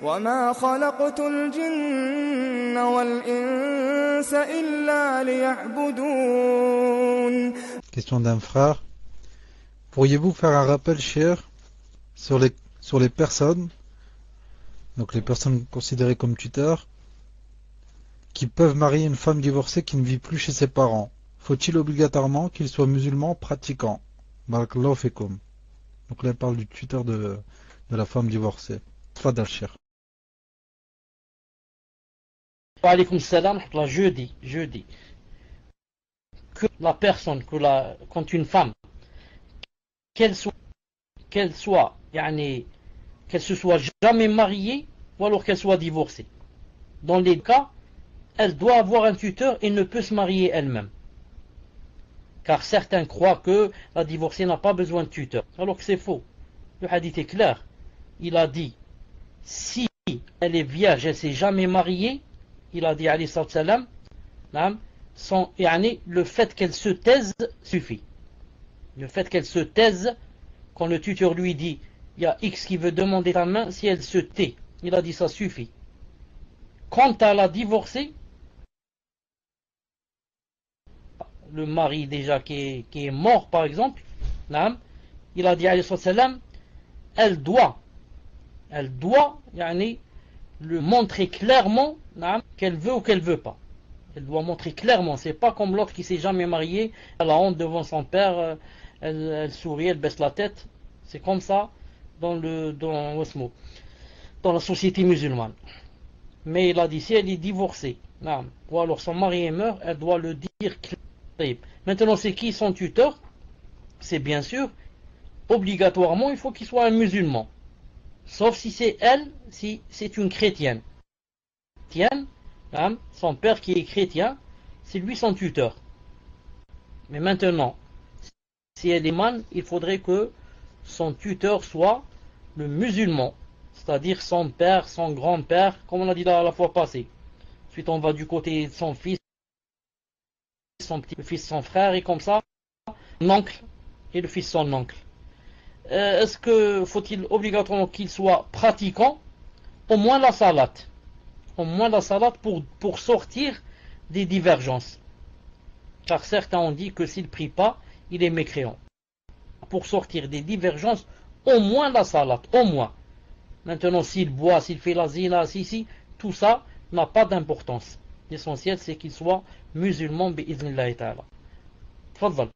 وما خلقت الجن والإنس إلا ليعبدون. Question d'un frère. Pourriez-vous faire un rappel, cher, sur les personnes, donc les personnes considérées comme tuteurs, qui peuvent marier une femme divorcée qui ne vit plus chez ses parents? Faut-il obligatoirement qu'il soit musulman pratiquant? Barakallahu fikum. Donc là, il parle du tuteur de la femme divorcée. Fadal, cher. Wa alaykoum salam, je dis que la personne, quand une femme, qu'elle se soit jamais mariée ou alors qu'elle soit divorcée, dans les cas, elle doit avoir un tuteur et ne peut se marier elle-même. Car certains croient que la divorcée n'a pas besoin de tuteur, alors que c'est faux. Le hadith est clair. Il a dit, si elle est vierge, elle ne s'est jamais mariée, il a dit, alayhi salam, le fait qu'elle se taise suffit. Le fait qu'elle se taise, quand le tuteur lui dit, il y a X qui veut demander ta main, si elle se tait, il a dit, ça suffit. Quant à la divorcée, le mari déjà qui est mort par exemple, il a dit alayhi salam, elle doit le montrer clairement qu'elle veut ou qu'elle veut pas. Elle doit montrer clairement, c'est pas comme l'autre qui s'est jamais marié, elle a honte devant son père, elle sourit, elle baisse la tête. C'est comme ça dans la société musulmane. Mais il a dit, si elle est divorcée, ou alors son mari est mort, elle doit le dire clairement. Maintenant, c'est qui son tuteur? C'est bien sûr, obligatoirement, il faut qu'il soit un musulman. Sauf si c'est elle, si c'est une chrétienne. Son père qui est chrétien, c'est lui son tuteur. Mais maintenant, si elle est man, il faudrait que son tuteur soit le musulman, c'est-à-dire son père, son grand-père, comme on a dit la fois passée. Ensuite, on va du côté de son fils, son petit-fils, son frère, et comme ça, l'oncle et le fils son oncle. Est-ce que faut-il obligatoirement qu'il soit pratiquant? Au moins la salat. Au moins la salat pour sortir des divergences. Car certains ont dit que s'il ne prie pas, il est mécréant. Pour sortir des divergences, au moins la salat, au moins. Maintenant, s'il boit, s'il fait la zina, tout ça n'a pas d'importance. L'essentiel, c'est qu'il soit musulman, bi'idhnillahi ta'ala. Tfaddal.